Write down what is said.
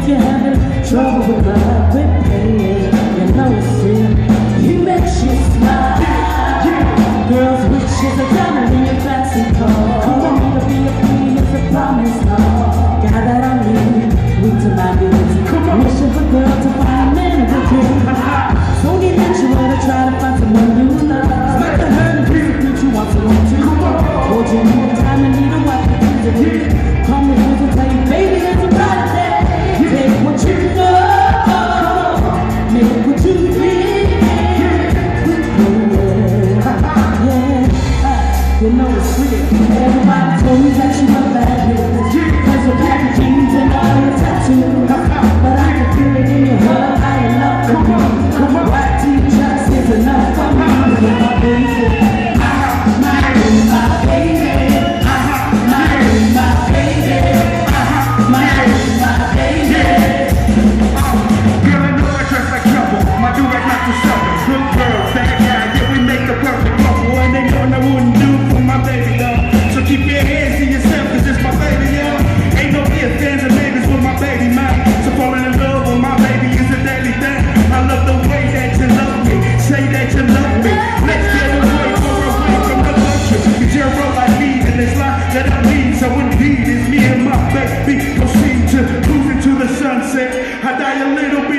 if you're having trouble with love, with pain, you know it's real. He makes you smile. Girls' wishes are diamond in your fancy car. Come on, me to be a queen, it's a promise, no. Got that I need, root to my knees. Wishing for girl to find a man of a dream. So get natural to try to find someone new love. Not the hurt and piece you want to want to. Hold you need a time and need a wife to choose a day. Come with me to tell you, baby, it's a bright day. Take what you know, make what you feel. You know it's real. Everybody told me that you were bad news. Cause your packaging and all your tattoos. But I can feel it in your heart, I ain't love for you. White t-shirts is enough for me. My baby, my baby, my baby, my baby, my baby. Girl, I know I dress like trouble. My do-rag not to suffer. Good girl, bad guy, yeah, we make the perfect couple. And they know I wouldn't do for my baby, though. So keep your hands to yourself, cause it's my baby, yo. Ain't no ifs, ands, or maybes with my baby, man. So falling in love with my baby is a daily thing. I love the way that you love me. Say that you love me. Let's get away from the culture. Cause you're a like me, and this life that I lead. So indeed, it's me and my baby. Proceed to cruise into the sunset. I die a little bit.